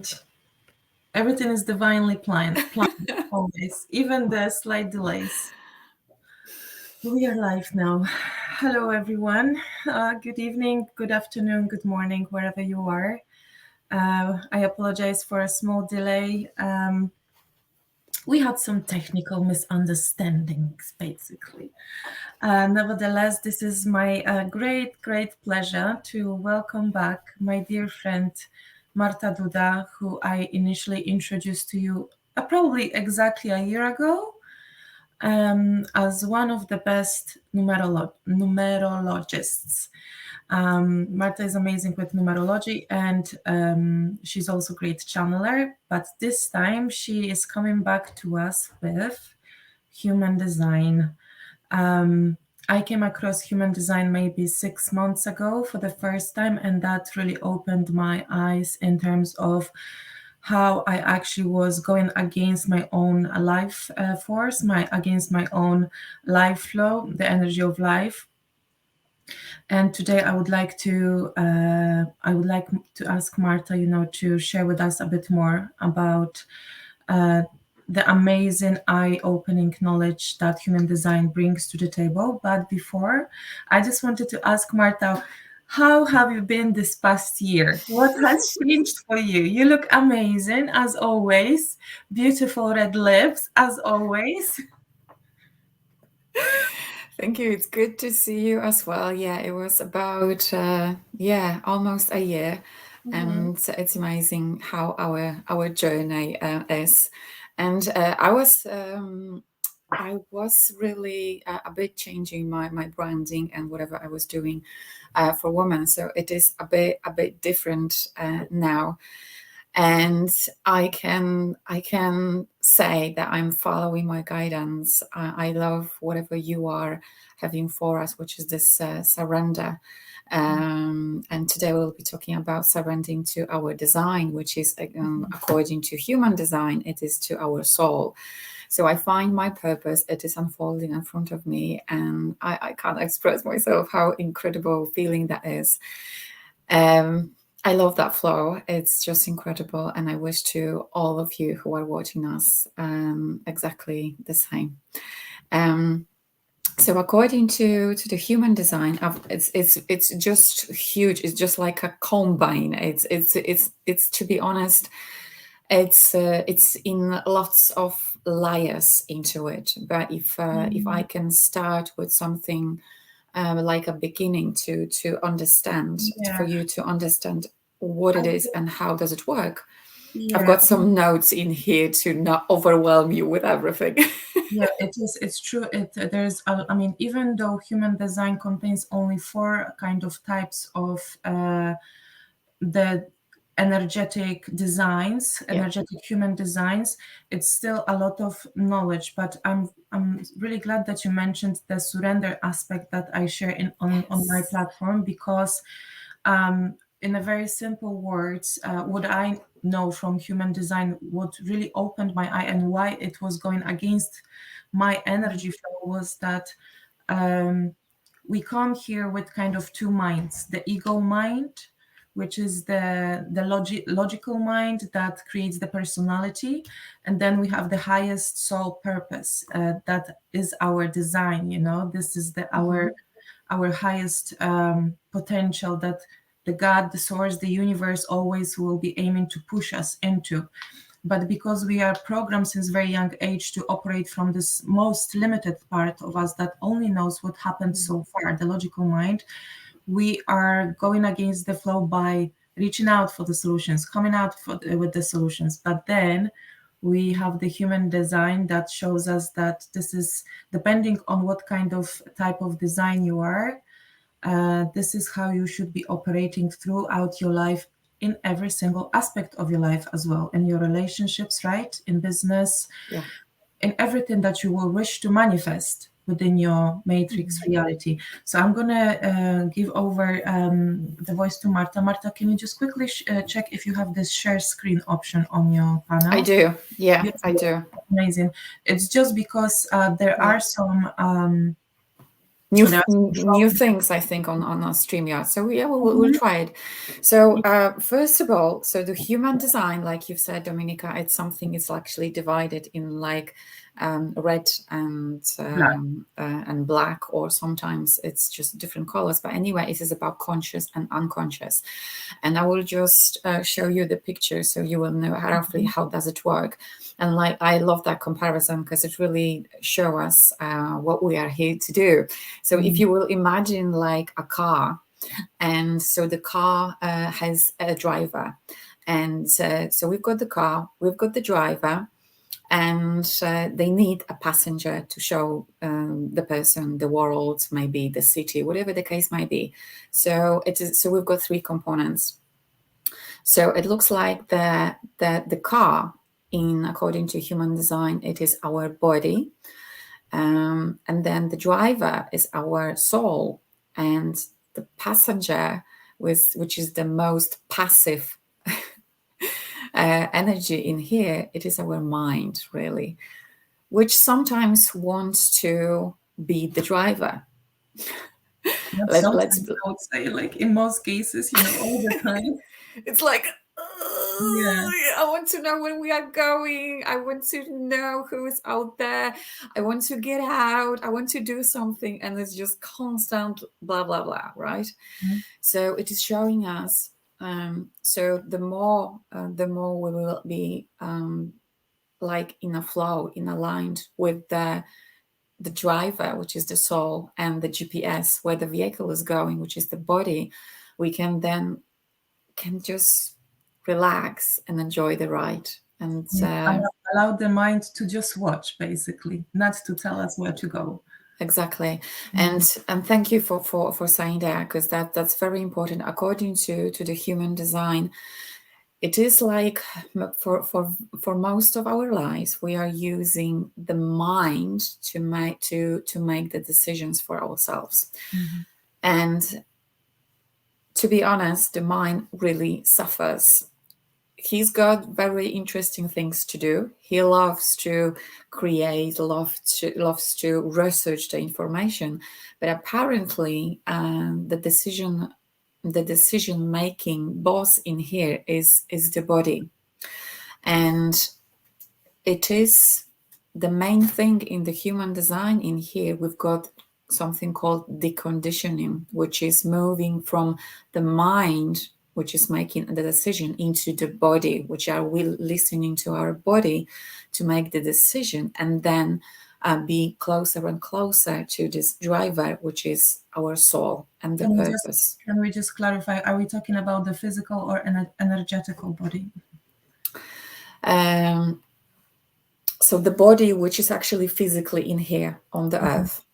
and everything is divinely planned always, even the slight delays. We are live now. Hello, everyone. Good evening, good afternoon, good morning, wherever you are. I apologize for a small delay. We had some technical misunderstandings, basically. Nevertheless, this is my great pleasure to welcome back my dear friend Marta Duda, who I initially introduced to you probably exactly a year ago as one of the best numerologists. Marta is amazing with numerology, and she's also a great channeler. But this time she is coming back to us with human design. I came across human design maybe 6 months ago for the first time, and that really opened my eyes in terms of how I actually was going against my own life force, against my own life flow, the energy of life. And today I would like to ask Marta, to share with us a bit more about the amazing eye-opening knowledge that human design brings to the table. But before, I just wanted to ask Marta, how have you been this past year? What has changed for you? You look amazing as always. Beautiful red lips as always. Thank you. It's good to see you as well. Yeah, it was about almost a year, and it's amazing how our journey is. And I was really a bit changing my branding and whatever I was doing for women. So it is a bit different now. And I can say that I'm following my guidance. I love whatever you are having for us, which is this surrender. And today we'll be talking about surrendering to our design, which is according to human design, it is to our soul. So I find my purpose, it is unfolding in front of me, and I can't express myself how incredible feeling that is. I love that flow. It's just incredible. And I wish to all of you who are watching us exactly the same. So according to the human design, it's just huge. It's just like a combine. It's to be honest, it's in lots of layers into it. But if I can start with something like a beginning to understand, for you to understand what it is and how does it work. Yeah. I've got some notes in here to not overwhelm you with everything. Yeah, it's true. Even though human design contains only 4 kind of types of the energetic designs, energetic human designs, it's still a lot of knowledge. But I'm really glad that you mentioned the surrender aspect that I share on my platform, because in a very simple words, what I know from human design, what really opened my eye and why it was going against my energy flow was that we come here with kind of 2 minds: the ego mind, which is the logical mind that creates the personality, and then we have the highest soul purpose that is our design. This is our highest potential that the God, the source, the universe always will be aiming to push us into. But because we are programmed since very young age to operate from this most limited part of us that only knows what happened so far, the logical mind, we are going against the flow by reaching out for the solutions, coming out with the solutions. But then we have the human design that shows us that this is depending on what kind of type of design you are. This is how you should be operating throughout your life, in every single aspect of your life as well, in your relationships, right? In business, in everything that you will wish to manifest within your matrix reality. So I'm going to give over the voice to Marta. Marta, can you just quickly check if you have this share screen option on your panel? I do. Yeah, I do. Amazing. It's just because there are some new There are some new drawings. things, I think, on our StreamYard. So yeah, we'll try it. So first of all, so the human design, like you've said, Dominika, it's something, it's actually divided in like red and black, or sometimes it's just different colors. But anyway, it is about conscious and unconscious. And I will just show you the picture so you will know roughly how does it work. And like, I love that comparison because it really shows us what we are here to do. So if you will imagine like a car, and so the car has a driver, and so we've got the car, we've got the driver, and they need a passenger to show the person the world, maybe the city, whatever the case might be. So it is. So we've got three components. So it looks like the car, in according to human design, it is our body, and then the driver is our soul, and the passenger, which is the most passive energy in here, it is our mind, really, which sometimes wants to be the driver. Sometimes I would say, like in most cases, all the time. It's like, Yeah. I want to know where we are going. I want to know who is out there. I want to get out. I want to do something. And it's just constant blah, blah, blah, right? Mm-hmm. So it is showing us. So the more we will be like in a flow, in aligned with the driver, which is the soul, and the GPS, where the vehicle is going, which is the body, we can just relax and enjoy the ride. And allow the mind to just watch, basically, not to tell us where to go. Exactly. And thank you for saying that, because that's very important. According to the human design, it is like for most of our lives, we are using the mind to make the decisions for ourselves. And to be honest, the mind really suffers. He's got very interesting things to do. He loves to create, loves to research the information, but apparently the decision making boss in here is the body, and it is the main thing in the human design. In here we've got something called deconditioning, which is moving from the mind, which is making the decision, into the body, which are we listening to our body to make the decision, and then be closer and closer to this driver, which is our soul and the purpose. Can we just clarify, are we talking about the physical or energetical body? So the body, which is actually physically in here on the earth.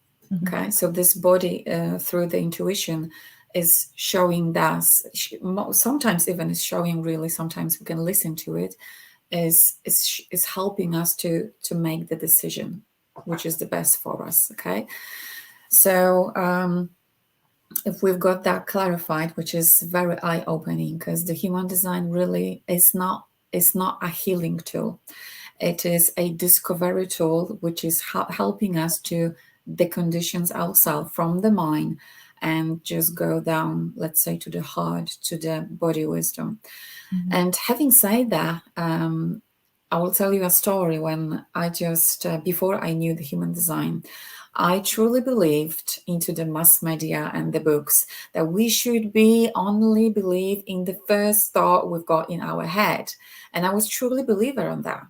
Okay, so this body through the intuition is showing us, sometimes even is showing, really, sometimes we can listen to it, is helping us to make the decision, which is the best for us. Okay, so if we've got that clarified, which is very eye-opening, because the human design really is not a healing tool. It is a discovery tool, which is helping us to decondition ourselves from the mind and just go down, let's say, to the heart, to the body wisdom. And having said that, I will tell you a story. When I just, before I knew the human design, I truly believed into the mass media and the books that we should only believe in the first thought we've got in our head. And I was truly a believer on that.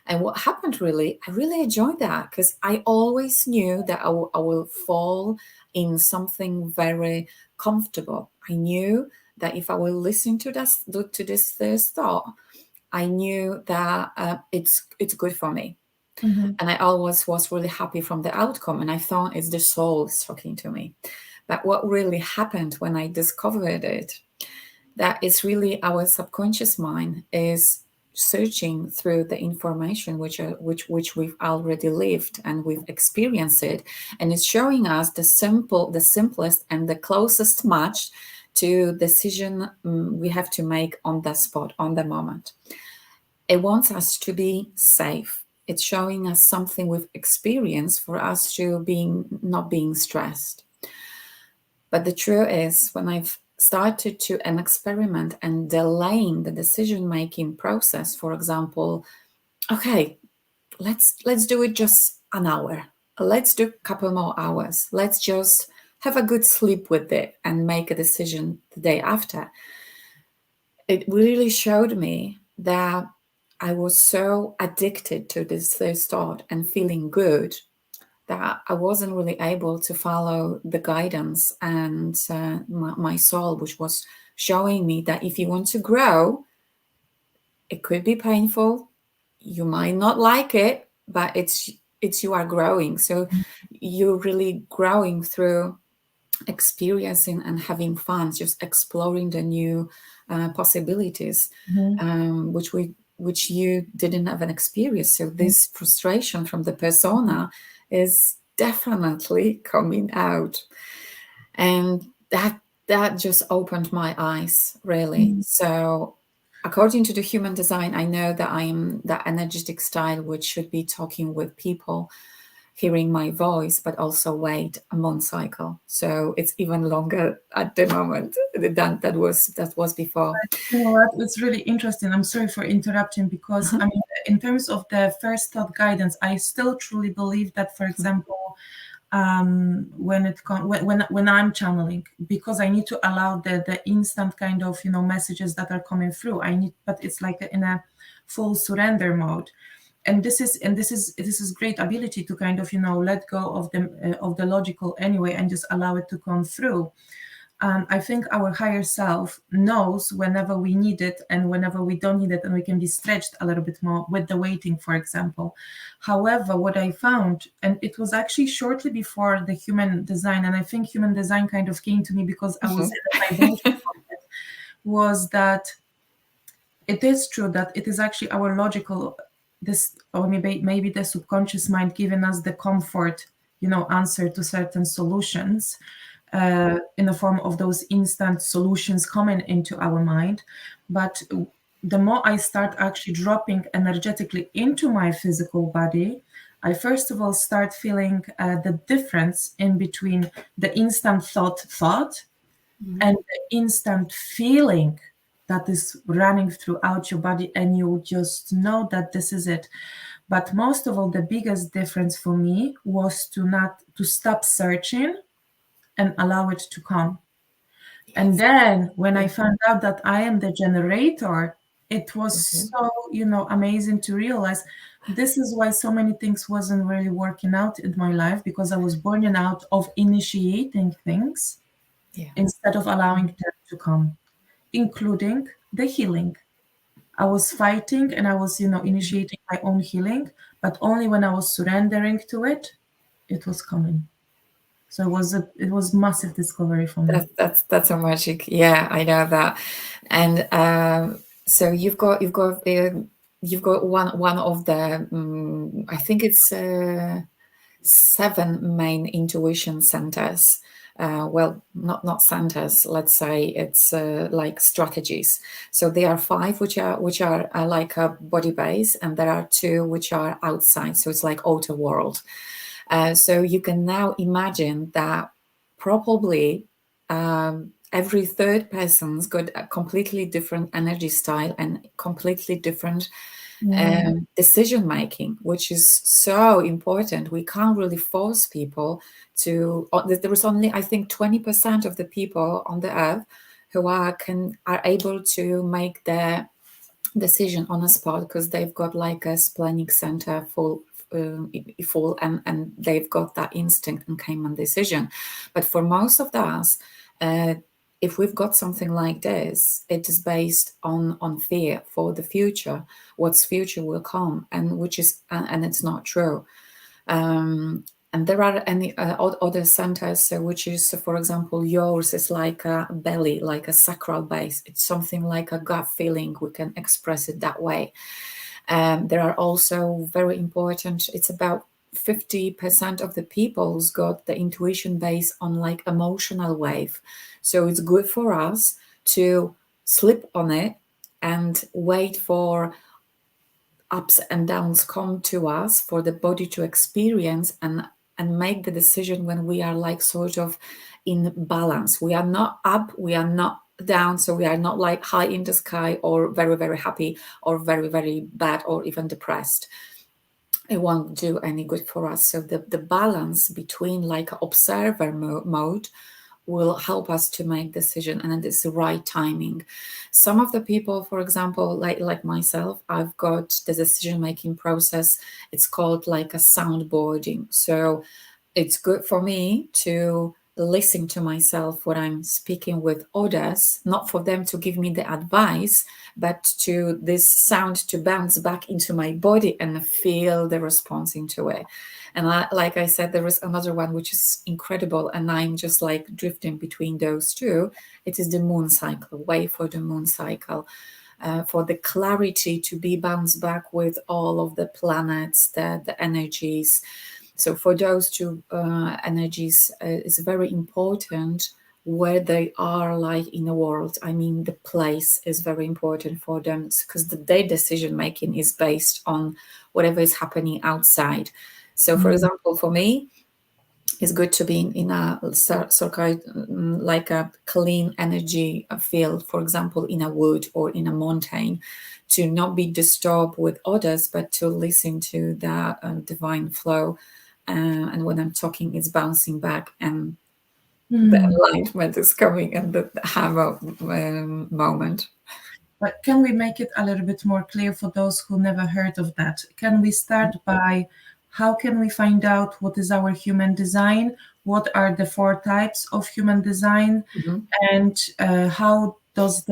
And what happened, really, I really enjoyed that, because I always knew that I will fall in something very comfortable. I knew that if I will listen to this first thought, I knew that it's good for me. And I always was really happy from the outcome. And I thought it's the soul is talking to me. But what really happened when I discovered it, that it's really our subconscious mind is searching through the information which we've already lived and we've experienced it, and it's showing us the simplest and the closest match to decision we have to make on that spot, on the moment. It wants us to be safe. It's showing us something we've experienced for us to not being stressed. But the truth is, when I've started to an experiment and delaying the decision making process, for example, okay, let's do it just an hour. Let's do a couple more hours. Let's just have a good sleep with it and make a decision the day after. It really showed me that I was so addicted to this thought and feeling good that I wasn't really able to follow the guidance and my soul, which was showing me that if you want to grow, it could be painful. You might not like it, but it's you are growing. So you're really growing through experiencing and having fun, just exploring the new possibilities, which you didn't have an experience. So this frustration from the persona is definitely coming out, and that just opened my eyes, really. So according to the human design, I know that I'm that energetic style which should be talking with people, hearing my voice, but also wait a moon cycle. So it's even longer at the moment than that was before. You know what? It's really interesting. I'm sorry for interrupting, because I mean, in terms of the first thought guidance, I still truly believe that, for example, when I'm channeling, because I need to allow the instant kind of messages that are coming through. But it's like in a full surrender mode. And this is great ability to kind of let go of the logical anyway and just allow it to come through. I think our higher self knows whenever we need it and whenever we don't need it, and we can be stretched a little bit more with the waiting, for example. However, what I found, and it was actually shortly before the human design, and I think human design kind of came to me because I was in the vibration of it, was that it is true that it is actually our logical, or maybe the subconscious mind giving us the comfort, answer to certain solutions, in the form of those instant solutions coming into our mind. But the more I start actually dropping energetically into my physical body, I first of all start feeling the difference in between the instant thought and the instant feeling that is running throughout your body, and you just know that this is it. But most of all, the biggest difference for me was to stop searching and allow it to come. And then when I found out that I am the generator, it was so, amazing to realize this is why so many things wasn't really working out in my life, because I was burning out of initiating things instead of allowing them to come, including the healing. I was fighting and I was, initiating my own healing, but only when I was surrendering to it, it was coming. So it was massive discovery for me. That's a magic. Yeah, I know that. And so you've got one of the I think it's 7 main intuition centers. Well, not centers. Let's say it's like strategies. So there are 5 which are like a body base, and there are 2 which are outside. So it's like outer world. So you can now imagine that probably every third person's got a completely different energy style and completely different decision making, which is so important. We can't really force people to. There is only, I think, 20% of the people on the earth who are able to make their decision on a spot, because they've got like a splenic center full and they've got that instinct and Cayman decision. But for most of us, if we've got something like this, it is based on fear for the future, what's future will come, and which is and it's not true. And there are any other centers, which is, for example, yours is like a belly, like a sacral base. It's something like a gut feeling. We can express it that way. There are also very important, it's about 50% of the people's got the intuition base on like emotional wave. So it's good for us to slip on it and wait for ups and downs come to us, for the body to experience and make the decision when we are like sort of in balance. We are not up, we are not down, so we are not like high in the sky or very, very happy or very, very bad or even depressed. It won't do any good for us. So the balance between like observer mode will help us to make decision, and it's the right timing. Some of the people, for example, like myself, I've got the decision making process. It's called like a soundboarding. So it's good for me to listen to myself when I'm speaking with others, not for them to give me the advice, but to this sound to bounce back into my body and feel the response into it. And like I said, there is another one which is incredible, and I'm just like drifting between those two. It is the moon cycle, wait for the moon cycle. For the clarity to be bounced back with all of the planets, the energies. So for those two energies, it's very important where they are like in the world. I mean, the place is very important for them because their decision making is based on whatever is happening outside. So for example, for me, it's good to be in a like a clean energy field, for example, in a wood or in a mountain, to not be disturbed with others, but to listen to the divine flow. And when I'm talking, it's bouncing back, and the enlightenment is coming, and the hammer moment. But can we make it a little bit more clear for those who never heard of that? Can we start by how can we find out what is our human design? What are the 4 types of human design? And how does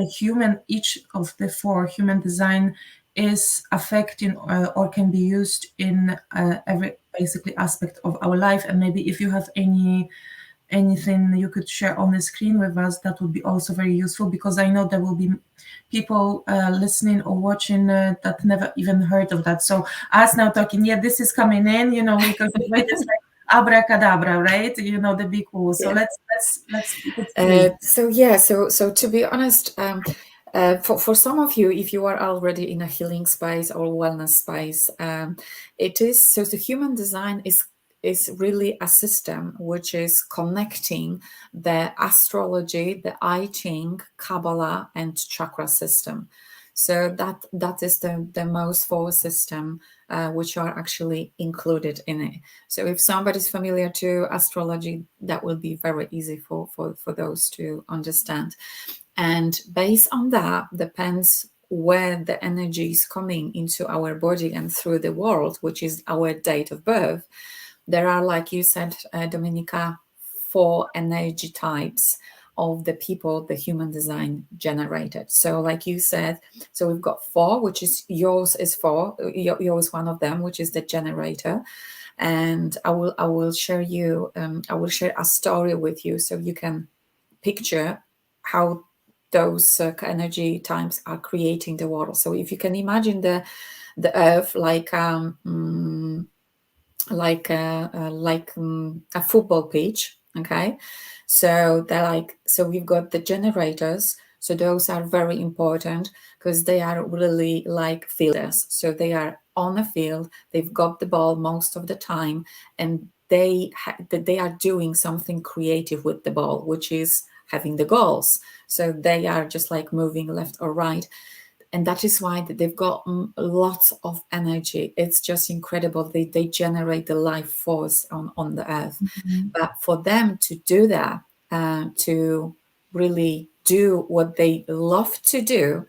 each of the 4 human design is affecting or can be used in every basically aspect of our life? And maybe if you have anything you could share on the screen with us, that would be also very useful, because I know there will be people listening or watching that never even heard of that. So us now talking, this is coming in, because it's like abracadabra, right? The big woo. So let's so to be honest, for some of you, if you are already in a healing space or wellness space, it is so the human design is really a system which is connecting the astrology, the I Ching, Kabbalah, and chakra system. So that is the most 4 system which are actually included in it. So if somebody's familiar to astrology, that will be very easy for those to understand. And based on that, depends where the energy is coming into our body and through the world, which is our date of birth. There are, like you said, Dominika, 4 energy types of the people the human design generated. So like you said, so we've got 4, which is yours is 4. Yours one of them, which is the generator. And I will share a story with you so you can picture how those energy types are creating the world. So if you can imagine the earth like a football pitch, okay? So we've got the generators. So those are very important because they are really like fielders. So they are on the field, they've got the ball most of the time, and they are doing something creative with the ball, which is having the goals. So they are just like moving left or right. And that is why they've got lots of energy. It's just incredible. They generate the life force on the earth. But for them to do that, to really do what they love to do,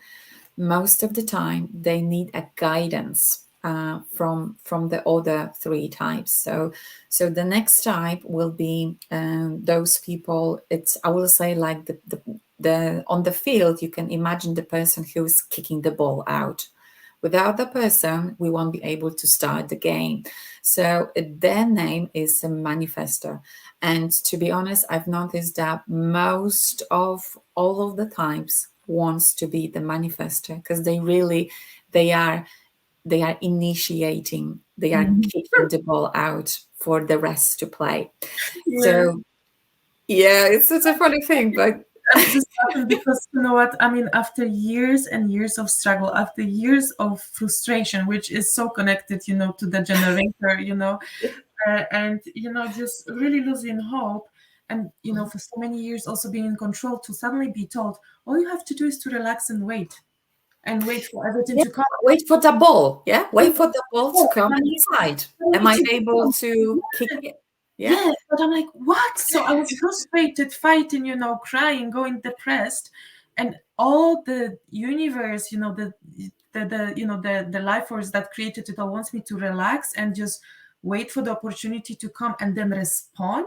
most of the time they need a guidance from the other 3 types. So the next type will be those people. I will say like the on the field, you can imagine the person who is kicking the ball out. Without the person, we won't be able to start the game. So their name is a manifestor. And to be honest, I've noticed that most of all of the types wants to be the manifestor because they are initiating, they are kicking the ball out for the rest to play. So it's such a funny thing, but just because you know what I mean, after years and years of struggle, after years of frustration, which is so connected to the generator, and just really losing hope, And, for so many years also being in control, to suddenly be told, all you have to do is to relax and wait for everything Yeah, to come. wait for the ball. Yeah, wait for the ball to come I mean, inside. I Am need I to able to kick it? Yeah. Yeah, but I'm like, what? So I was frustrated, fighting, crying, going depressed, and all the universe, the life force that created it all wants me to relax and just wait for the opportunity to come and then respond.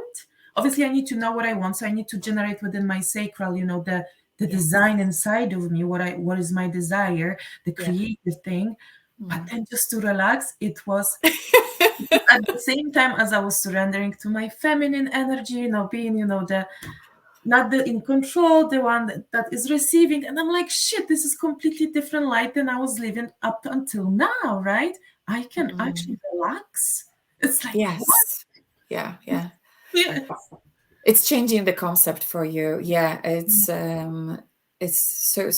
Obviously, I need to know what I want, so I need to generate within my sacral, the design inside of me, what is my desire, the creative thing. But then just to relax, it was at the same time as I was surrendering to my feminine energy, being, the not the in control, the one that is receiving. And I'm like, shit, this is completely different light than I was living up until now, right? I can actually relax. It's like, Yes. Yeah. what? Yeah. It's changing the concept for you. Yeah, it's so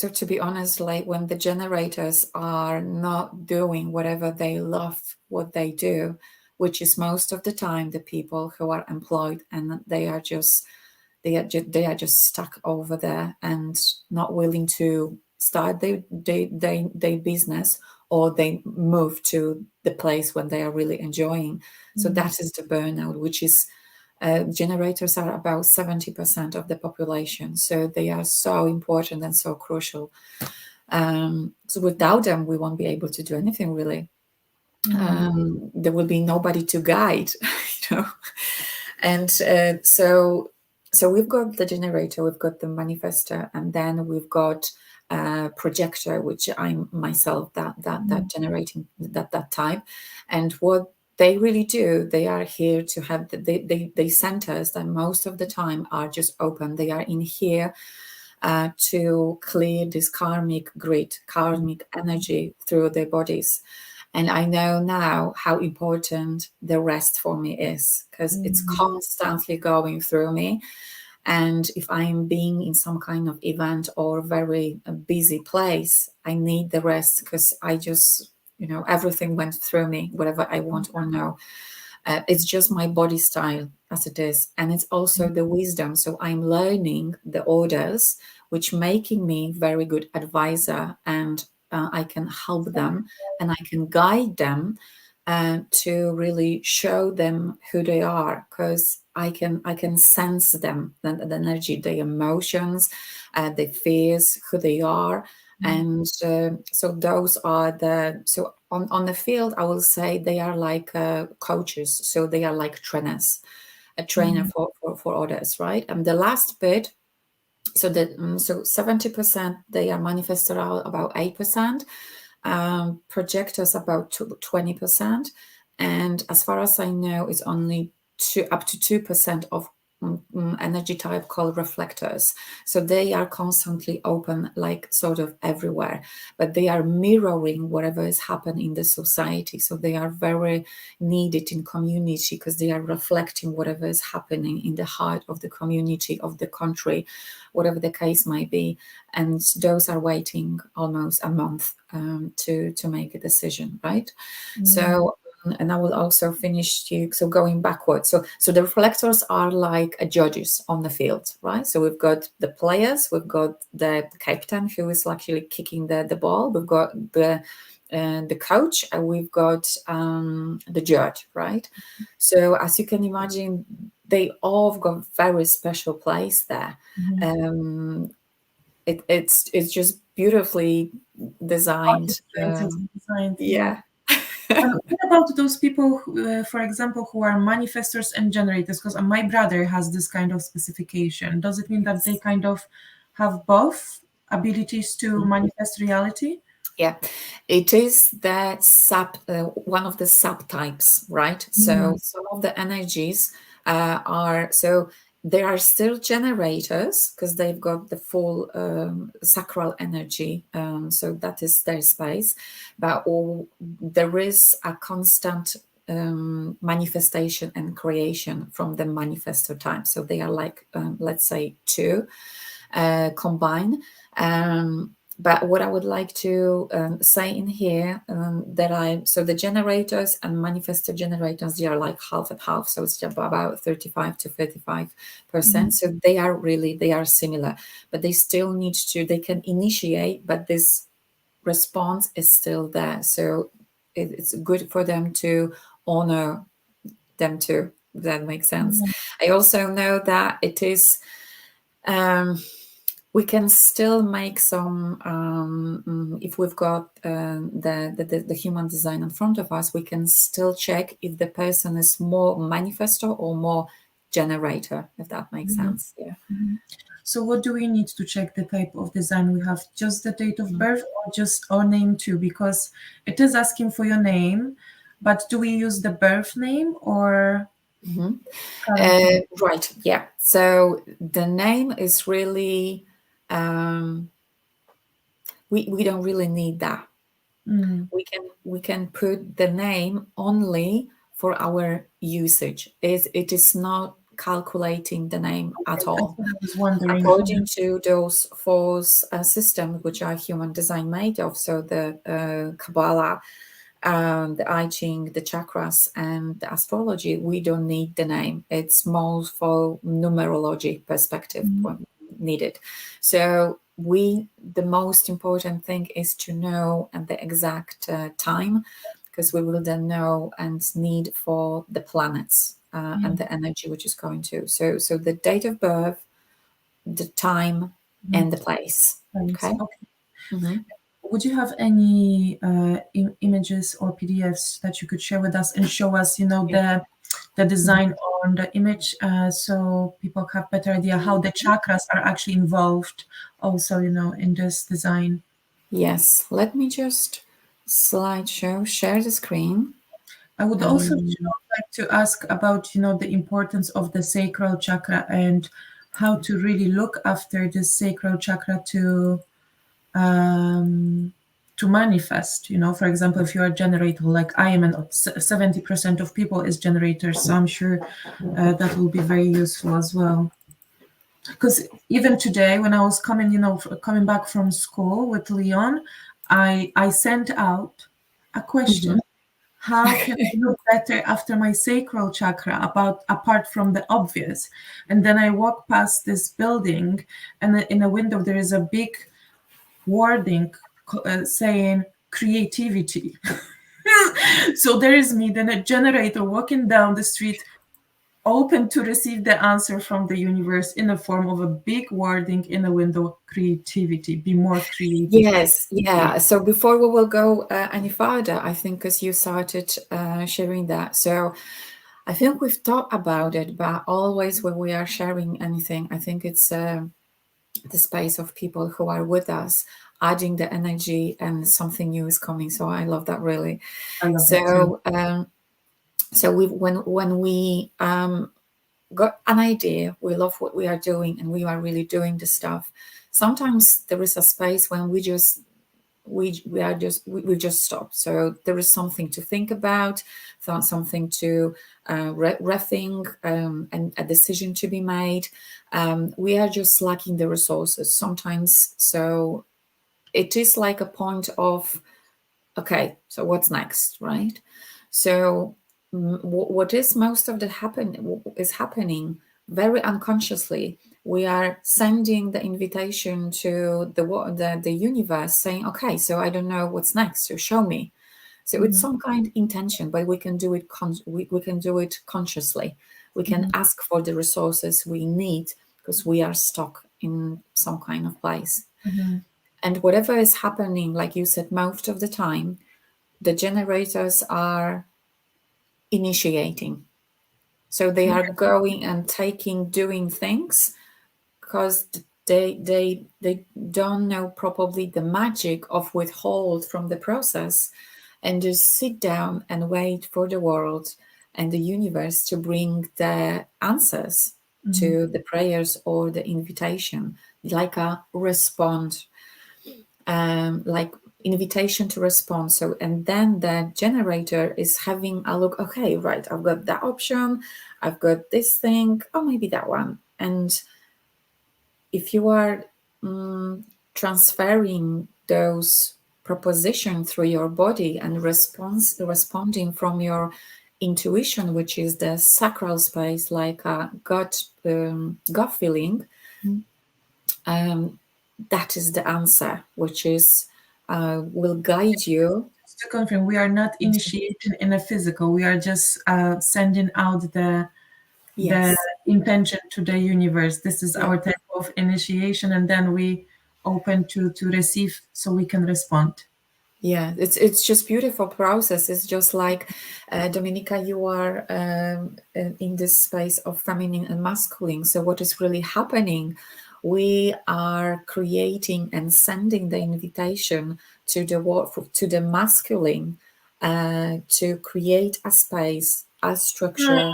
to be honest, like when the generators are not doing whatever they love what they do, which is most of the time the people who are employed and they are just stuck over there and not willing to start their business, or they move to the place when they are really enjoying. So that is the burnout, which is generators are about 70% of the population, so they are so important and so crucial. So without them, we won't be able to do anything really. There will be nobody to guide, And so we've got the generator, we've got the manifestor, and then we've got projector, which I'm myself that generating that type. And what they really do, they are here to have they centers that most of the time are just open. They are in here to clear this karmic grid, karmic energy through their bodies. And I know now how important the rest for me is, because it's constantly going through me. And if I'm being in some kind of event or very busy place, I need the rest, because I just, everything went through me, whatever I want or no. It's just my body style as it is. And it's also the wisdom. So I'm learning the orders, which making me very good advisor, and I can help them and I can guide them to really show them who they are, because I can sense them, the energy, the emotions, the fears, who they are. And so those are so on the field, I will say they are like coaches. So they are like trainers, a trainer for others, right? And the last bit, so 70% they are manifestor, about 8%, projectors about 20%, and as far as I know, it's only up to 2% of energy type called reflectors. So they are constantly open, like sort of everywhere, but they are mirroring whatever is happening in the society. So they are very needed in community, because they are reflecting whatever is happening in the heart of the community, of the country, whatever the case might be. And those are waiting almost a month to make a decision, right? So and I will also finish you. So going backwards, so the reflectors are like judges on the field, right? So we've got the players, we've got the captain who is actually kicking the ball, we've got the coach, and we've got the judge, right? So as you can imagine, they all have got very special place there. It's just beautifully designed. Yeah. What about those people, for example, who are manifestors and generators? Because my brother has this kind of specification. Does it mean that they kind of have both abilities to manifest reality? Yeah, it is that one of the subtypes, right? So some of the energies they are still generators, because they've got the full sacral energy. So that is their space, but there is a constant manifestation and creation from the manifestor type. So they are like, let's say, two combined. But what I would like to say in here, so the generators and manifestor generators, they are like half and half. So it's about 35 to 35%. So they are similar, but they still need to, they can initiate, but this response is still there. So it's good for them to honor them too. If that makes sense. I also know that it is, we can still make some, if we've got the human design in front of us, we can still check if the person is more manifestor or more generator, if that makes sense. Yeah. So what do we need to check the type of design? We have just the date of birth or just our name too? Because it is asking for your name, but do we use the birth name or? Right, yeah. So the name is really, we don't really need that. We can put the name only for our usage. It is not calculating the name at all. I was wondering. According to those four systems, which are human design made of, so the Kabbalah, the I Ching, the chakras, and the astrology, we don't need the name. It's more for numerology perspective needed. So the most important thing is to know at the exact time, because we will then know and need for the planets and the energy which is going to. So the date of birth, the time, and the place. Okay. Would you have any images or PDFs that you could share with us and show us, the design on the image, so people have better idea how the chakras are actually involved also, in this design? Yes, let me just share the screen. I would also like to ask about, the importance of the sacral chakra and how to really look after the sacral chakra to manifest. For example, if you're a generator like I am, and 70% of people is generators, so I'm sure that will be very useful as well. Because even today, when I was coming back from school with Leon, I sent out a question. How can I look better after my sacral chakra, apart from the obvious? And then I walk past this building, and in a window there is a big wording saying creativity. So there is me, then a generator walking down the street, open to receive the answer from the universe in the form of a big wording in a window: creativity, be more creative. Yes, yeah. So before we will go any further, I think because you started sharing that, so I think we've talked about it, but always when we are sharing anything, I think it's the space of people who are with us, adding the energy, and something new is coming. So I love that really. I love that too. So when we got an idea, we love what we are doing, and we are really doing the stuff. Sometimes there is a space when we just stop. So there is something to think about, something to rethink, and a decision to be made. We are just lacking the resources sometimes. So it is like a point of, okay, so what's next, right? So what is most of is happening very unconsciously. We are sending the invitation to the universe, saying, okay, so I don't know what's next, so show me. So it's some kind of intention, but we can do it we can do it consciously. We can ask for the resources we need because we are stuck in some kind of place. And whatever is happening, like you said, most of the time, the generators are initiating. So they are going and doing things because they don't know probably the magic of withhold from the process, and just sit down and wait for the world and the universe to bring the answers to the prayers or the invitation, like a response, like invitation to respond. So, and then the generator is having a look, okay, right, I've got that option, I've got this thing, oh, maybe that one. And if you are transferring those proposition through your body and responding from your intuition, which is the sacral space, like a gut feeling. That is the answer, which is will guide you. Just to confirm, we are not initiating in a physical. We are just sending out the Yes. intention to the universe. This is our type of initiation, and then we open to receive, so we can respond. Yeah, it's just beautiful process. It's just like Dominika, you are in this space of feminine and masculine. So what is really happening? We are creating and sending the invitation to the masculine to create a space, a structure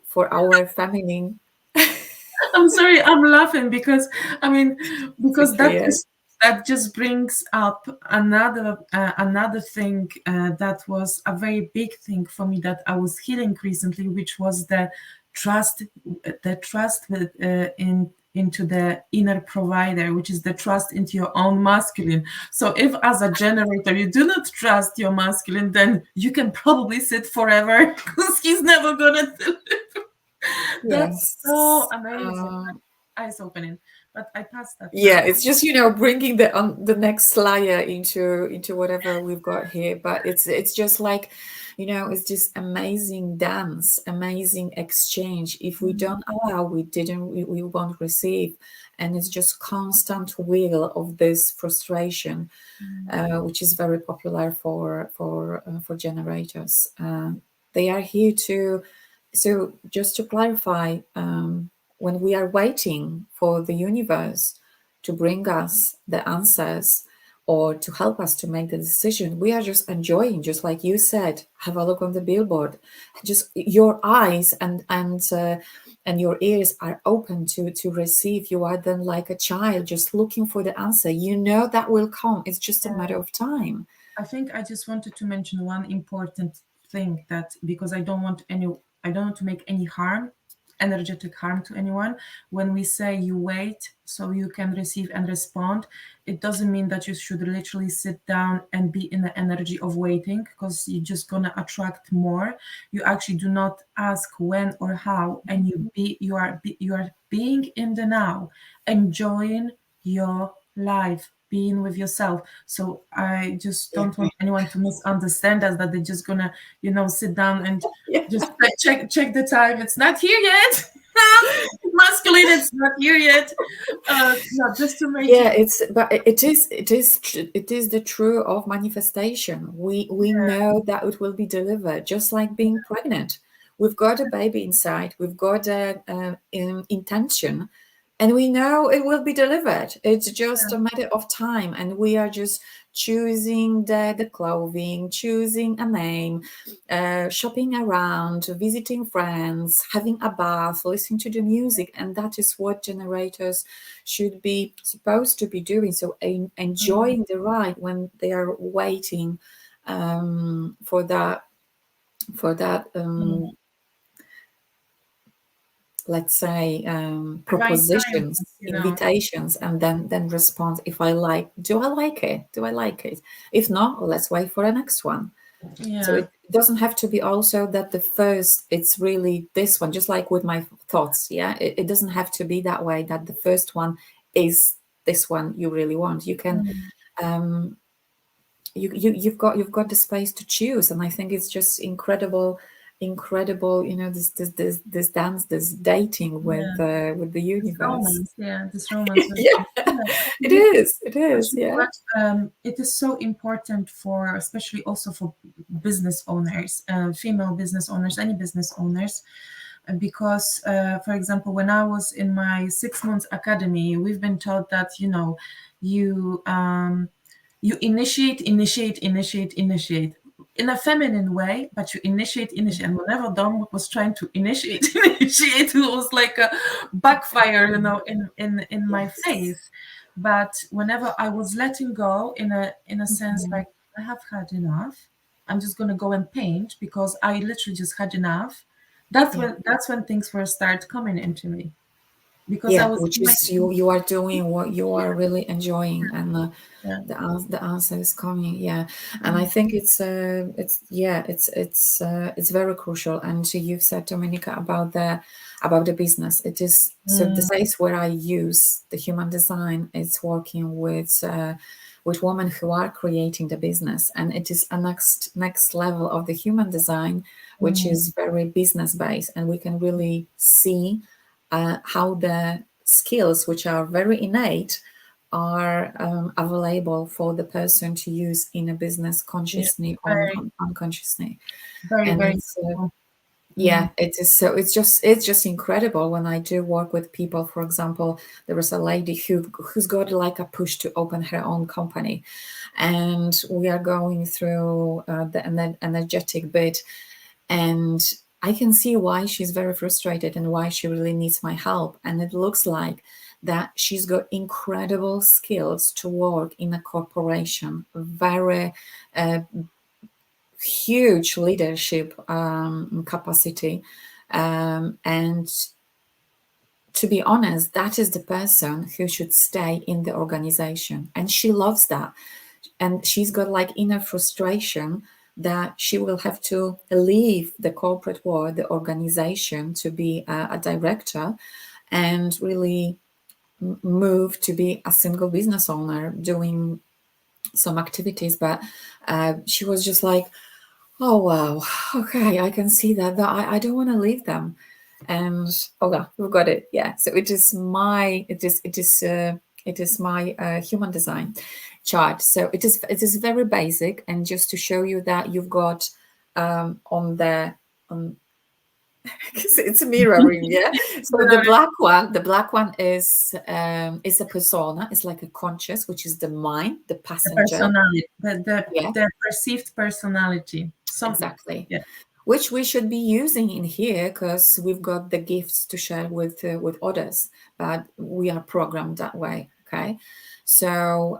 for our feminine. I'm sorry, I'm laughing because because Okay, that just brings up another thing that was a very big thing for me that I was healing recently, which was trust, the trust into the inner provider, which is the trust into your own masculine. So if as a generator you do not trust your masculine, then you can probably sit forever because he's never gonna deliver. That's so yes. amazing. Eyes opening. But I passed that Yeah, now. it's just bringing the next layer into whatever we've got here. But it's just like it's this amazing dance, amazing exchange. If we don't allow, we won't receive, and it's just constant wheel of this frustration, which is very popular for generators. They are here to. So just to clarify, when we are waiting for the universe to bring us the answers or to help us to make the decision, we are just enjoying, just like you said, have a look on the billboard. Just your eyes and your ears are open to receive. You are then like a child just looking for the answer. That will come. It's just a matter of time. I think I just wanted to mention one important thing, that because I don't want to make any energetic harm to anyone. When we say you wait so you can receive and respond, it doesn't mean that you should literally sit down and be in the energy of waiting, because you're just gonna attract more. You actually do not ask when or how, and you are being in the now, enjoying your life, being with yourself. So I just don't want anyone to misunderstand us, that they're just gonna, sit down and just check the time. It's not here yet. Masculine, it's not here yet. No, just to make it is the true of manifestation. We know that it will be delivered, just like being pregnant. We've got a baby inside, we've got an intention, and we know it will be delivered. It's just a matter of time, and we are just choosing the clothing, choosing a name, shopping around, visiting friends, having a bath, listening to the music, and that is what generators should be supposed to be doing. So enjoying the ride when they are waiting for that let's say propositions, invitations, and then respond. Do I like it? If not, let's wait for the next one. So it doesn't have to be also that the first, it's really this one, just like with my thoughts. It doesn't have to be that way, that the first one is this one you really want. You can you've got the space to choose, and I think it's just incredible, this dance, this dating with the universe. This romance. It is it is so important, for especially also for business owners, female business owners, any business owners, because for example, when I was in my 6 months academy, we've been taught that you initiate in a feminine way, but you initiate. And whenever Dom was trying to initiate, it was like a backfire, in my face. But whenever I was letting go, in a sense, like, I have had enough, I'm just gonna go and paint, because I literally just had enough. That's when things will start coming into me. because I Yeah, was which like, is you are doing what you are really enjoying, and yeah, the answer is coming. Yeah, and I mm, think it's very crucial. And you've said, Dominica, about the business. It is so the mm, space where I use the human design is working with women who are creating the business, and it is a next level of the human design, which mm, is very business based, and we can really see how the skills, which are very innate, are available for the person to use in a business yeah, consciously or very, unconsciously. very, And very it's cool. Mm, yeah, it is. So it's just incredible when I do work with people. For example, there was a lady who's got like a push to open her own company, and we are going through the energetic bit, and I can see why she's very frustrated and why she really needs my help. And it looks like that she's got incredible skills to work in a corporation, very uh, huge leadership capacity. And to be honest, that is the person who should stay in the organization. And she loves that. And she's got like inner frustration that she will have to leave the corporate world, the organization, to be a director and really move to be a single business owner doing some activities. But she was just like, oh wow, okay, I can see that I don't want to leave them. And oh yeah, we've got it. Yeah, so it is my human design chart. So it is very basic, and just to show you that you've got on the on it's mirroring, yeah. So love it. the black one is a persona. It's like a conscious, which is the mind, the The passenger. personality, Yeah, the perceived personality. Some, exactly. yeah. Which we should be using in here because we've got the gifts to share with others, but we are programmed that way. Okay, so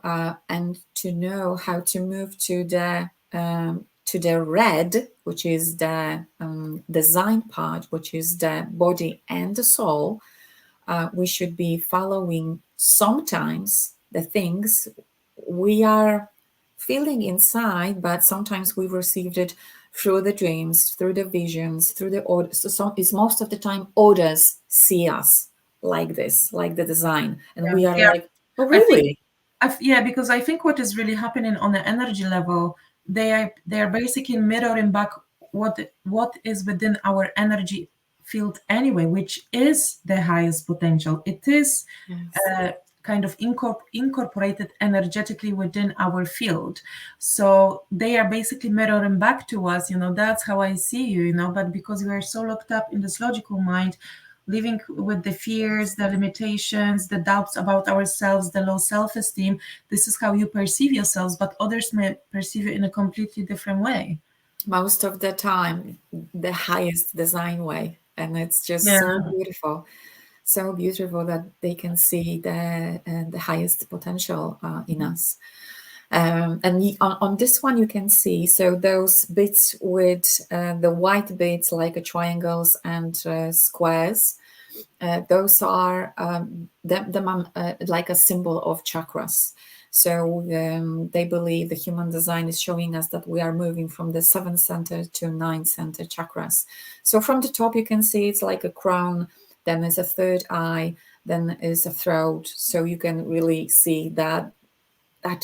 and to know how to move to the red, which is the design part, which is the body and the soul, we should be following sometimes the things we are feeling inside, but sometimes we've received it through the dreams, through the visions, through the orders. So it's most of the time orders see us like this, like the design, and Yeah, we are yeah. like, oh, I think, really? yeah, because I think what is really happening on the energy level, they are basically mirroring back what is within our energy field anyway, which is the highest potential. It is Yes. kind of incorporated energetically within our field. So they are basically mirroring back to us. That's how I see you. But because we are so locked up in this logical mind, living with the fears, the limitations, the doubts about ourselves, the low self-esteem, this is how you perceive yourselves, but others may perceive it in a completely different way. Most of the time, the highest design way, and it's just Yeah. so beautiful that they can see the highest potential in us. And on this one, you can see, so those bits with the white bits like triangles and squares, those are like a symbol of chakras. So they believe the human design is showing us that we are moving from the seventh center to ninth center chakras. So from the top, you can see it's like a crown, then there's a third eye, then is a throat. So you can really see that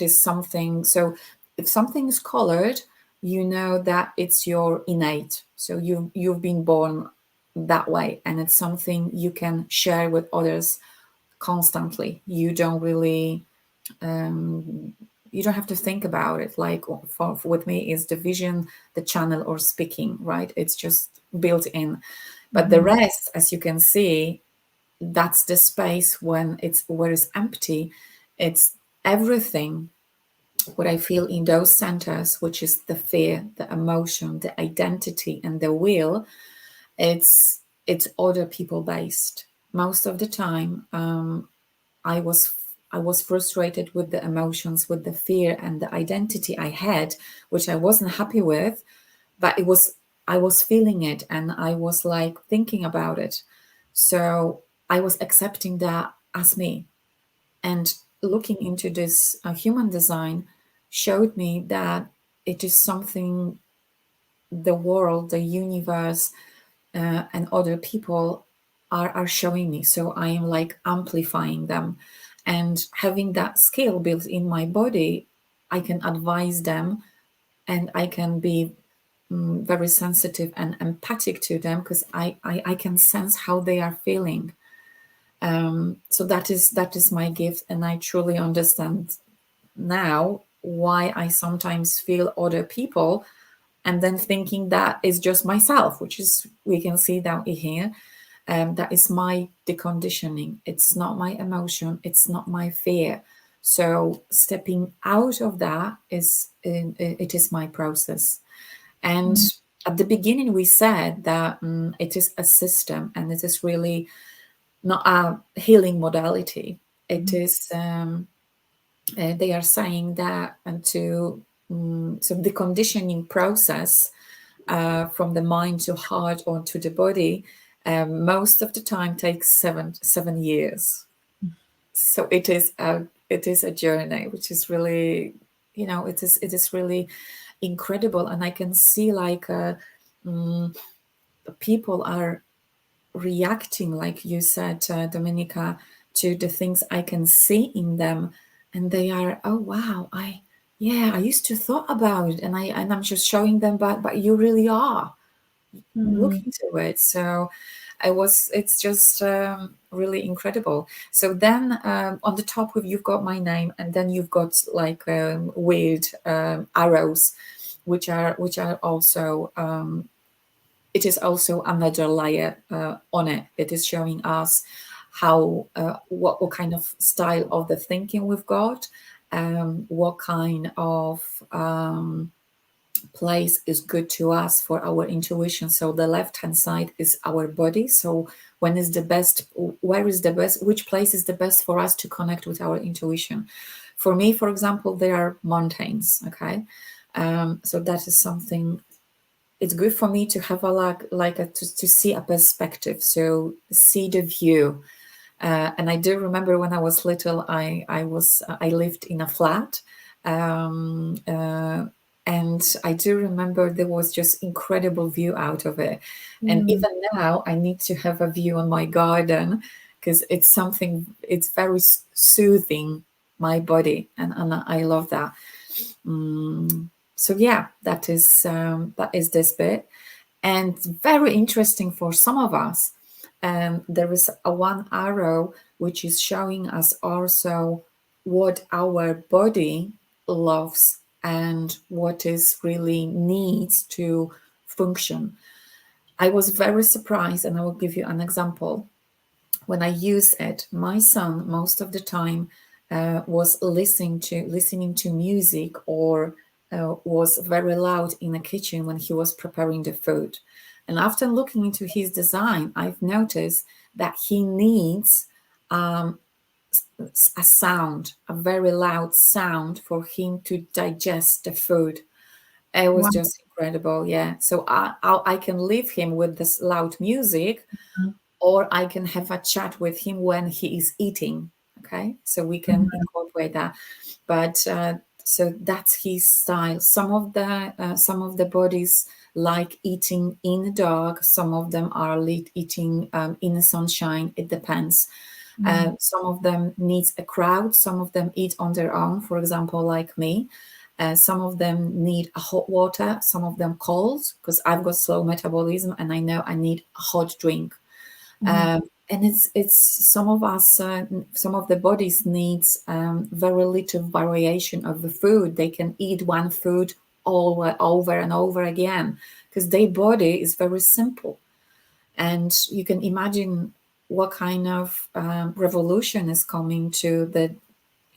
is something. So if something is colored, you know that it's your innate. So you've been born that way, and it's something you can share with others constantly. You don't really you don't have to think about it. Like with me is the vision, the channel, or speaking, right? It's just built in. But the Mhm. rest, as you can see, that's the space when it's where it's empty. It's everything what I feel in those centers, which is the fear, the emotion, the identity, and the will. It's other people based. Most of the time, I was I was frustrated with the emotions, with the fear and the identity I had, which I wasn't happy with, but I was feeling it and I was like thinking about it. So I was accepting that as me. And looking into this human design showed me that it is something the world, the universe, and other people are showing me. So I am like amplifying them. And having that skill built in my body, I can advise them, and I can be very sensitive and empathic to them, because I can sense how they are feeling. So that is my gift, and I truly understand now why I sometimes feel other people and then thinking that is just myself, which is, we can see down here, that is my deconditioning. It's not my emotion, it's not my fear. So stepping out of that is it is my process. And at the beginning we said that it is a system, and it is really not a healing modality. It is they are saying that, and to so the conditioning process from the mind to heart or to the body most of the time takes 7 years. So it is a journey, which is really, it is really incredible. And I can see like people are reacting, like you said, Dominika, to the things I can see in them, and they are, oh wow, I used to thought about it, and I'm just showing them, but you really are. Look into it. So it's just really incredible. So then on the top of, you've got my name, and then you've got like weird arrows, which are also it is also another layer on it. It is showing us how what kind of style of the thinking we've got, what kind of place is good to us for our intuition. So the left hand side is our body. So where is the best, which place is the best for us to connect with our intuition? For me, for example, there are mountains. Okay, so that is something. It's good for me to have to see a perspective, so see the view. And I do remember when I was little, I lived in a flat, and I do remember there was just incredible view out of it. And even now, I need to have a view on my garden, because it's something. It's very soothing my body, and I love that. So yeah, that is this bit. And very interesting for some of us, there is a one arrow which is showing us also what our body loves and what is really needs to function. I was very surprised, and I will give you an example. When I use it, my son most of the time was listening to music, or was very loud in the kitchen when he was preparing the food. And after looking into his design, I've noticed that he needs a sound, a very loud sound, for him to digest the food. It was just incredible. Yeah. So I can leave him with this loud music, or I can have a chat with him when he is eating. Okay. So we can incorporate that. But so that's his style. Some of the bodies like eating in the dark. Some of them are eating in the sunshine. It depends. Some of them needs a crowd. Some of them eat on their own. For example, like me. Some of them need a hot water. Some of them cold, because I've got slow metabolism, and I know I need a hot drink. And it's some of us, some of the bodies needs very little variation of the food. They can eat one food all over and over again, because their body is very simple. And you can imagine what kind of revolution is coming to the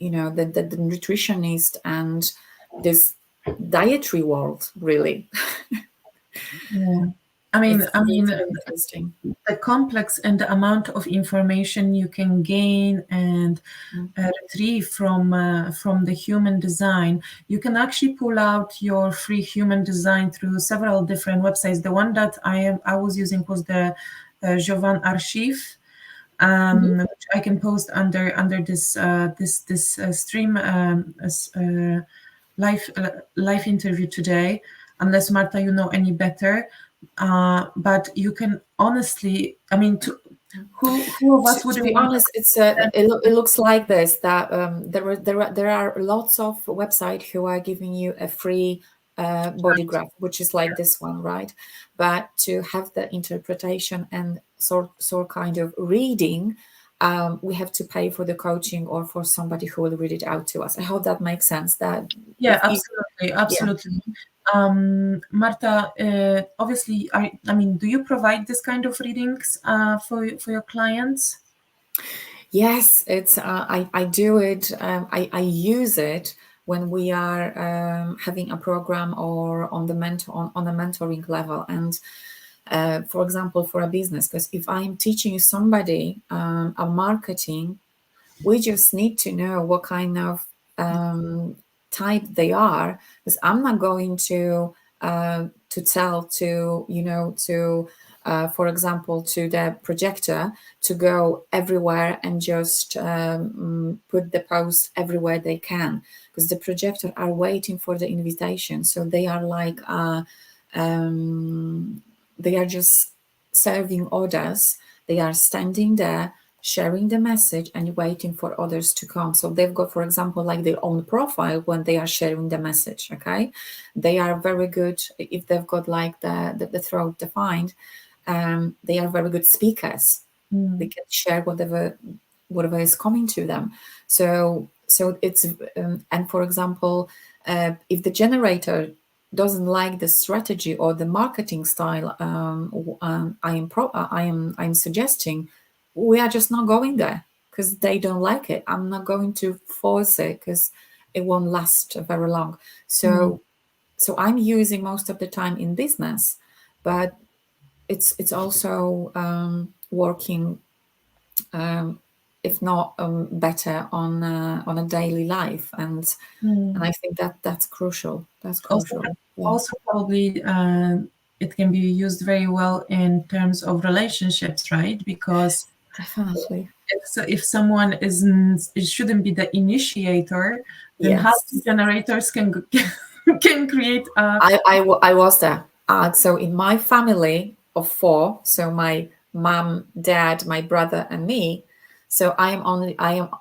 nutritionist and this dietary world, really. Yeah. I mean, interesting. The complex and the amount of information you can gain and retrieve from the human design. You can actually pull out your free human design through several different websites. The one that I was using was the Jovan Archive. which I can post under this stream live interview today, unless Marta, you know any better. But you can honestly, I mean, who of us To wouldn't be want honest, it looks like this, that there are lots of websites who are giving you a free body graph, which is like this one, right? But to have the interpretation and sort kind of reading, we have to pay for the coaching or for somebody who will read it out to us. I hope that makes sense. That Yeah, if you, absolutely. Marta, obviously, I mean, do you provide this kind of readings for your clients? yes, it's I do it. I use it when we are having a program or on the on a mentoring level, and for example, for a business. Because if I'm teaching somebody a marketing, we just need to know what kind of type they are, because I'm not going to tell to for example, to the projector to go everywhere and just put the post everywhere they can, because the projector are waiting for the invitation. So they are like they are just serving orders. They are standing there sharing the message and waiting for others to come. So they've got, for example, like their own profile when they are sharing the message. Okay, they are very good if they've got like the throat defined. They are very good speakers. They can share whatever is coming to them. So it's and for example, if the generator doesn't like the strategy or the marketing style I'm suggesting, we are just not going there because they don't like it. I'm not going to force it because it won't last very long. So I'm using most of the time in business, but it's also working, if not better on a daily life, and I think that's crucial. That's crucial. Also probably it can be used very well in terms of relationships, right? Because Definitely. if someone isn't, it shouldn't be the initiator, then how Yes. generators can create a. I was there. So in my family of four, so my mom, dad, my brother, and me. So I am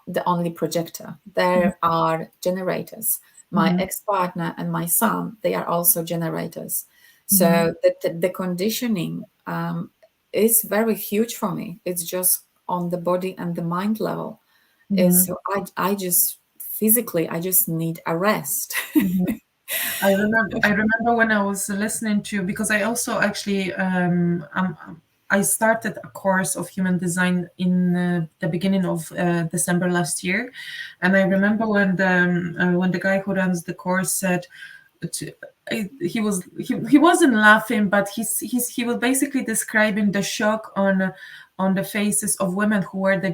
the only projector. There are generators. My ex-partner and my son, they are also generators. So the conditioning is very huge for me. It's just on the body and the mind level. Is so I just physically I just need a rest. I remember when I was listening to, because I also actually I started a course of human design in the beginning of December last year, and I remember when the guy who runs the course said to, he wasn't laughing, but he was basically describing the shock on the faces of women who were the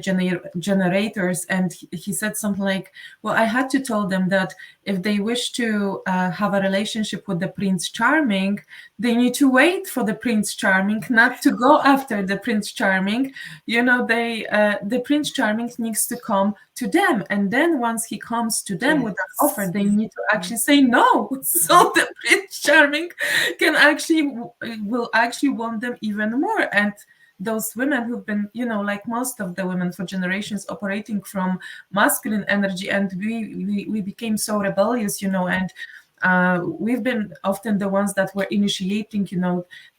generators, and he said something like, well, I had to tell them that if they wish to have a relationship with the Prince Charming, they need to wait for the Prince Charming, not to go after the Prince Charming. The Prince Charming needs to come to them, and then once he comes to them with an offer, they need to actually say no. So the Prince Charming will actually want them even more. And those women who've been, like most of the women for generations, operating from masculine energy, and we became so rebellious, and we've been often the ones that were initiating,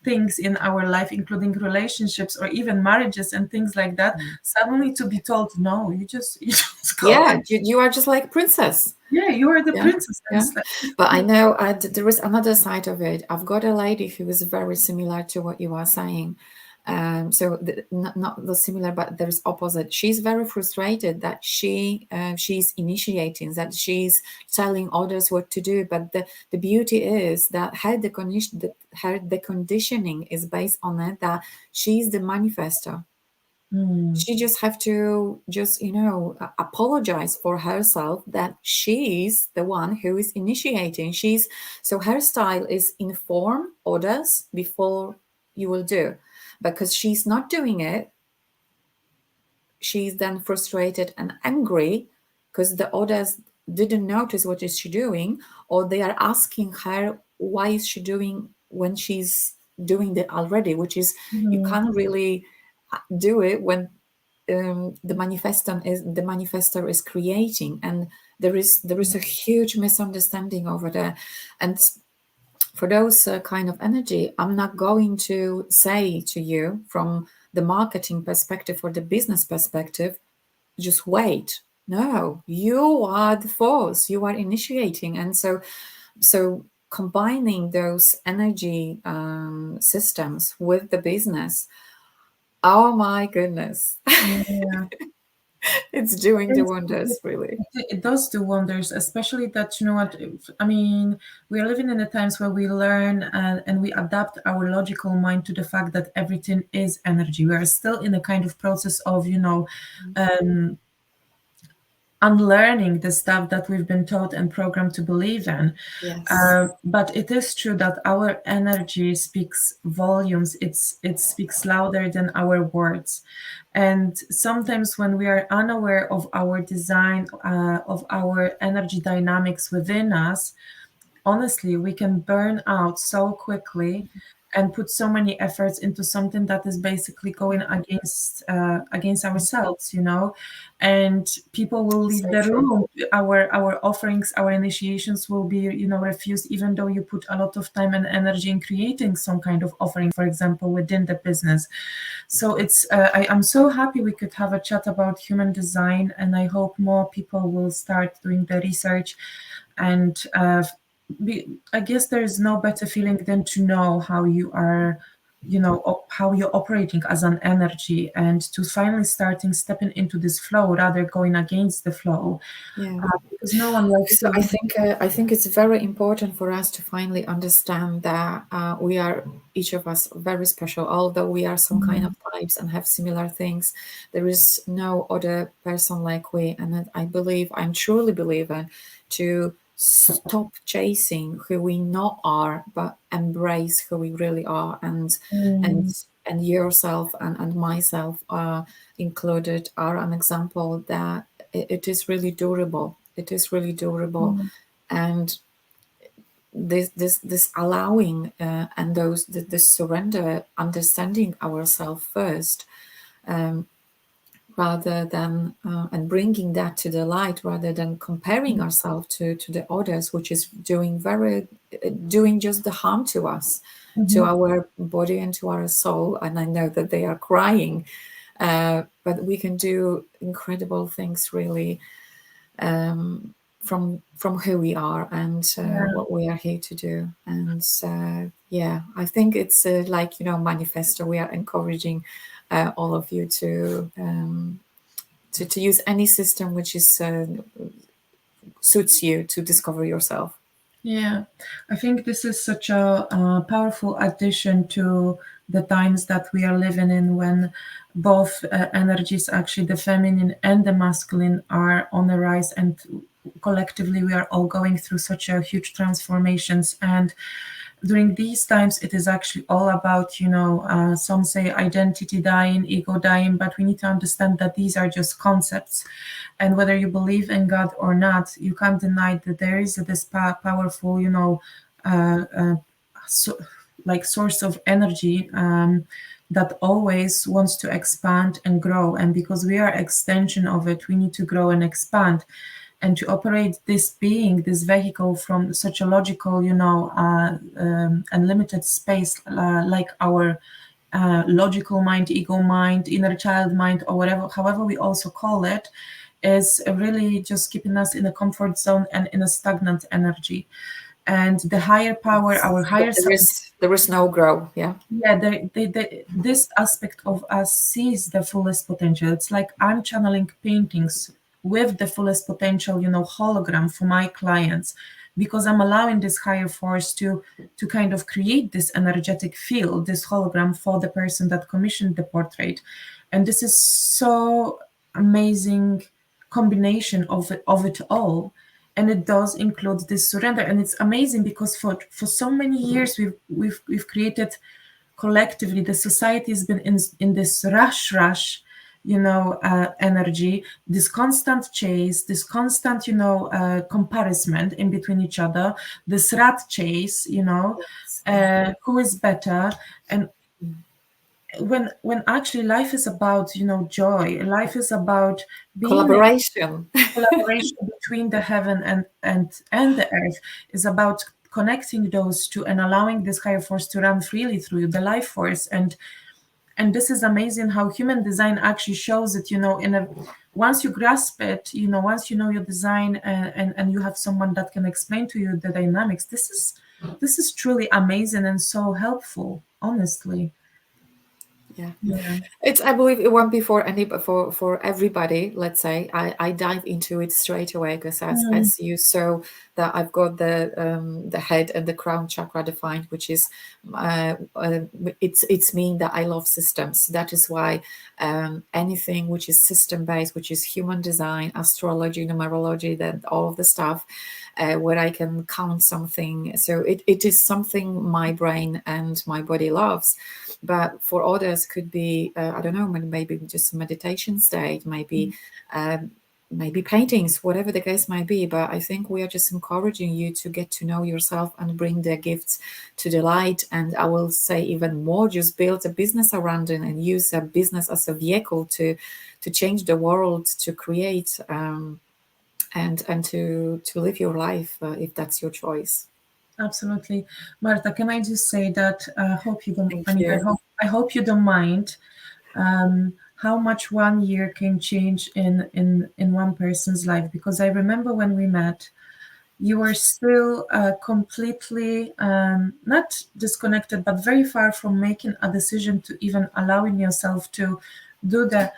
things in our life, including relationships or even marriages and things like that. Suddenly to be told no, you just go. Yeah, you are just like princess. Yeah, you are the princess. Yeah. But I know there is another side of it. I've got a lady who is very similar to what you are saying. So not the similar, but there's opposite. She's very frustrated that she's initiating, that she's telling others what to do. But the beauty is that the conditioning is based on it, that she's the manifestor. She just have to just apologize for herself that she's the one who is initiating. So her style is inform others before you will do, because she's not doing it. she's then frustrated and angry because the others didn't notice what is she doing, or they are asking her why is she doing when she's doing that already, which is you Mhm. can't really do it when the manifestor is creating, and there is a huge misunderstanding over there. And for those kind of energy, I'm not going to say to you from the marketing perspective or the business perspective, just wait. No, you are the force, you are initiating. And so combining those energy systems with the business, oh my goodness, Yeah. it's doing the Yes, wonders, really. it does do wonders, especially that, you know what, I mean, we are living in the times where we learn and we adapt our logical mind to the fact that everything is energy. We are still in a kind of process of, um, unlearning the stuff that we've been taught and programmed to believe in. Yes. But it is true that our energy speaks volumes. It speaks louder than our words. And sometimes when we are unaware of our design, of our energy dynamics within us, honestly, we can burn out so quickly and put so many efforts into something that is basically going against ourselves, and people will leave So the true. room. Our offerings, our initiations will be, refused, even though you put a lot of time and energy in creating some kind of offering, for example, within the business. So I'm so happy we could have a chat about human design, and I hope more people will start doing the research. And I guess there is no better feeling than to know how you are, how you're operating as an energy, and to finally stepping into this flow rather going against the flow, Yeah. because no one likes So to I be. think I think it's very important for us to finally understand that we are each of us very special. Although we are some kind of types and have similar things, there is no other person like we. And I'm truly believer to stop chasing who we not are, but embrace who we really are. And Mm, and yourself and myself included are an example that it is really durable. It is really durable. mm, And this allowing and this surrender, understanding ourselves first, rather than and bringing that to the light, rather than comparing ourselves to the others, which is doing just the harm to us, to mhm. our body and to our soul. And I know that they are crying, but we can do incredible things, really, from who we are and Yeah. what we are here to do. And yeah, I think it's like, manifesto. We are encouraging all of you to use any system which is suits you to discover yourself. Yeah, I think this is such a powerful addition to the times that we are living in, when both energies, actually the feminine and the masculine, are on the rise, and collectively we are all going through such a huge transformations. And during these times, it is actually all about, some say identity dying, ego dying, but we need to understand that these are just concepts. And whether you believe in God or not, you can't deny that there is this powerful, uh, uh, so, like source of energy, that always wants to expand and grow. And because we are extension of it, we need to grow and expand, and to operate this being, this vehicle, from such a logical, and limited space, like our logical mind, ego mind, inner child mind, or whatever, however we also call it, is really just keeping us in a comfort zone and in a stagnant energy. And the higher power, our higher There self, is no grow. Yeah. yeah, this aspect of us sees the fullest potential. It's like I'm channeling paintings with the fullest potential, hologram for my clients, because I'm allowing this higher force to kind of create this energetic field, this hologram, for the person that commissioned the portrait. And this is so amazing combination of it all. And it does include this surrender. And it's amazing because for so many years we've created, collectively, the society has been in this rush, energy, this constant chase, this constant, comparison in between each other, this rat chase, who is better. And when actually life is about, joy, life is about Collaboration. collaboration between the heaven and the earth, is about connecting those two and allowing this higher force to run freely through you, the life force. And this is amazing how human design actually shows it, once you grasp it, once you know your design, and you have someone that can explain to you the dynamics. This is truly amazing and so helpful, honestly. Yeah. It's, I believe it won't be for everybody. Let's say I dive into it straight away, because as you saw, that I've got the head and the crown chakra defined, which is it's mean that I love systems. That is why anything which is system based, which is human design, astrology, numerology, that all of the stuff where I can count something. So it is something my brain and my body loves. But for others, could be I don't know, maybe just a meditation state, maybe maybe paintings, whatever the case might be. But I think we are just encouraging you to get to know yourself and bring the gifts to the light. And I will say even more, just build a business around it and use a business as a vehicle to change the world, to create and to live your life if that's your choice. Absolutely. Marta, can I just say that hope you don't Thank you. I hope you don't mind how much 1 year can change in one person's life. Because I remember when we met, you were still completely not disconnected, but very far from making a decision to even allowing yourself to do the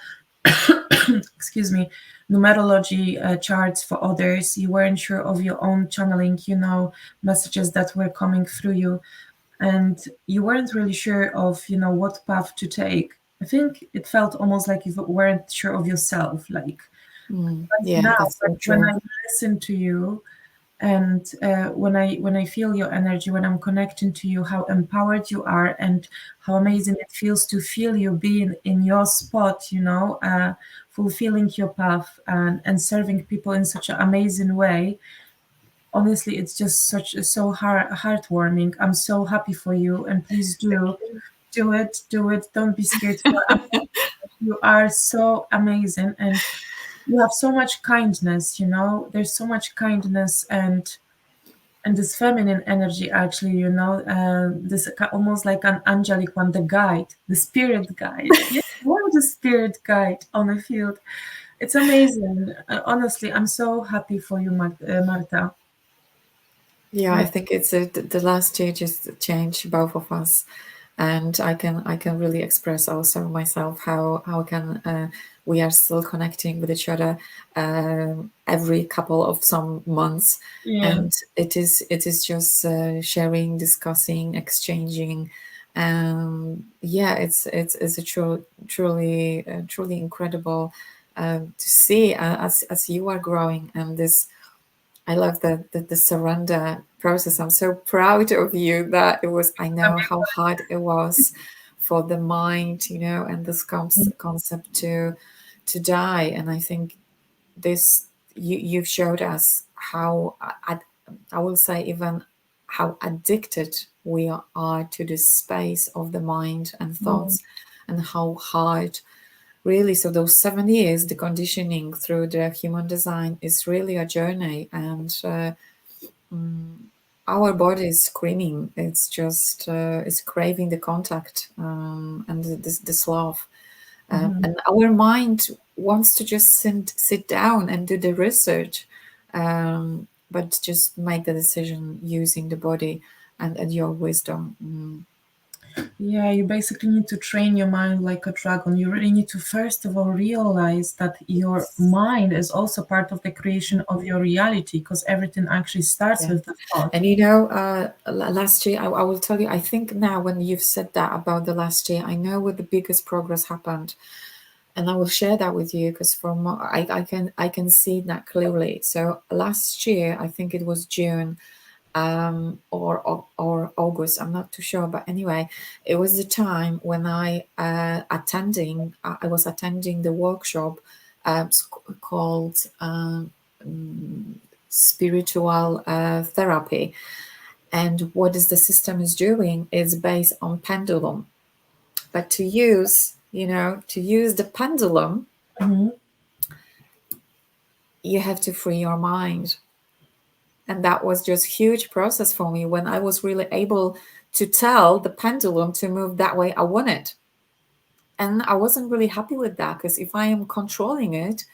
excuse me, numerology charts for others. You weren't sure of your own channeling, messages that were coming through you, and you weren't really sure of, what path to take. I think it felt almost like you weren't sure of yourself. Like, Yeah, now, that's so when true. I listen to you, and when I feel your energy, when I'm connecting to you, how empowered you are, and how amazing it feels to feel you being in your spot, fulfilling your path, and serving people in such an amazing way. Honestly, it's just so heartwarming. I'm so happy for you, and please do it. Don't be scared. You are so amazing, and you have so much kindness. There's so much kindness and this feminine energy, actually, this almost like an angelic one, the guide, the spirit guide. Yeah, you're the spirit guide on the field. It's amazing. Honestly, I'm so happy for you, Marta. Yeah, I Yeah. think it's the last year just changed both of us, and I can really express also myself how can we are still connecting with each other every couple of some months, Yeah. and it is just sharing, discussing, exchanging. Yeah, it's a truly incredible to see as you are growing, and this I love the surrender process. I'm so proud of you that it was. I know how hard it was for the mind, and this concept to die. And I think this you've showed us how I will say even how addicted we are to this space of the mind and Mm. thoughts, and how hard. Really, so those 7 years, the conditioning through the human design is really a journey, and our body is screaming. It's just it's craving the contact and this love, and our mind wants to just sit down and do the research, but just make the decision using the body and your wisdom. Yeah, you basically need to train your mind like a dragon. You really need to, first of all, realize that your mind is also part of the creation of your reality, because everything actually starts Yeah. with the thought. And last year, I will tell you, I think now when you've said that about the last year, I know where the biggest progress happened. And I will share that with you because I can see that clearly. So last year, I think it was June, or August. I'm not too sure, but anyway, it was the time when I was attending the workshop called spiritual therapy, and what is the system is doing is based on pendulum, but to use the pendulum, you have to free your mind. And that was just huge process for me when I was really able to tell the pendulum to move that way I want it. And I wasn't really happy with that, because if I am controlling it,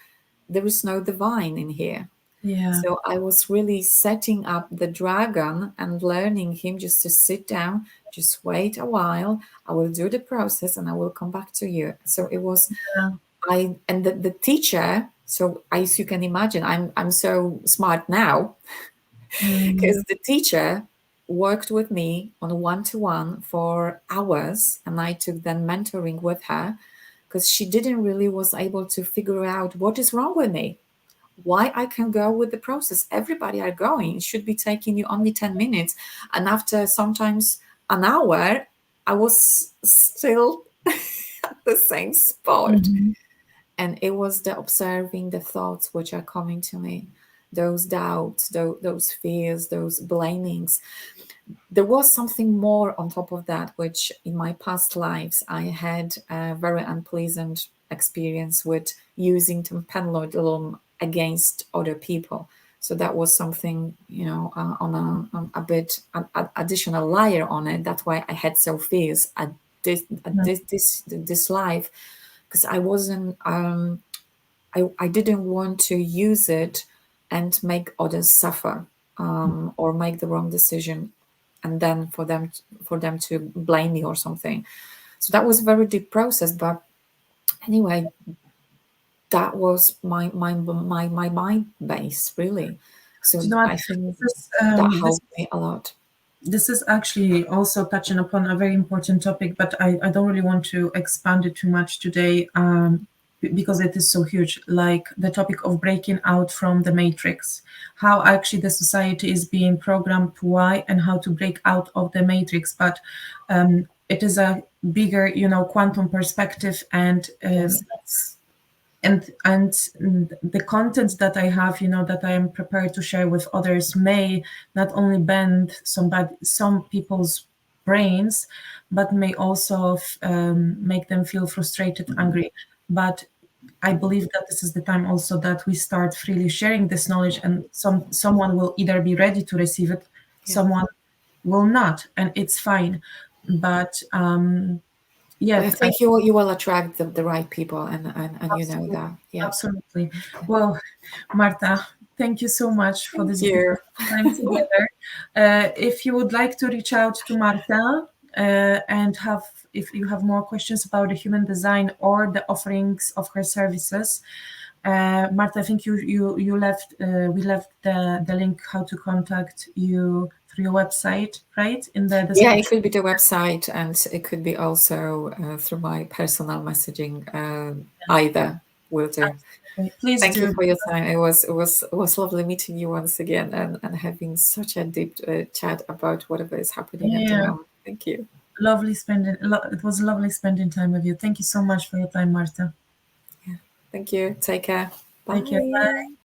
there is no divine in here. Yeah. So I was really setting up the dragon and learning him just to sit down, just wait a while. I will do the process and I will come back to you. So it was, the teacher. So as you can imagine, I'm so smart now, because the teacher worked with me on one-to-one for hours, and I took then mentoring with her, because she didn't really was able to figure out what is wrong with me, why I can go with the process. Everybody are going. It should be taking you only 10 minutes. And after sometimes an hour, I was still at the same spot. And it was the observing the thoughts which are coming to me, those doubts, those fears, those blamings. There was something more on top of that, which in my past lives, I had a very unpleasant experience with using the pendulum against other people. So that was something, on a bit additional layer on it. That's why I had so fears at this life, because I wasn't, I didn't want to use it and make others suffer, or make the wrong decision, and then for them to blame me or something. So that was a very deep process. But anyway, that was my mind base, really. So I think that helped me a lot. This is actually also touching upon a very important topic, but I don't really want to expand it too much today, because it is so huge, like the topic of breaking out from the matrix, how actually the society is being programmed, why, and how to break out of the matrix. But it is a bigger, quantum perspective, and and the content that I have, that I am prepared to share with others, may not only bend some people's brains, but may also make them feel frustrated, angry. But I believe that this is the time also that we start freely sharing this knowledge, and someone will either be ready to receive it, someone will not, and it's fine. But I think you will attract the right people, and you know that. Yeah, absolutely. Well, Marta, thank you so much for this time together. If you would like to reach out to Marta, and if you have more questions about the human design or the offerings of her services, Marta, I think we left the link how to contact you through your website, right? Yeah, it could be the website, and it could be also through my personal messaging. Either will do. Please Thank you for your time. It was lovely meeting you once again, and having such a deep chat about whatever is happening at the moment. Thank you. It was lovely spending time with you. Thank you so much for your time, Marta. Yeah. Thank you. Take care. Bye. Take care. Bye.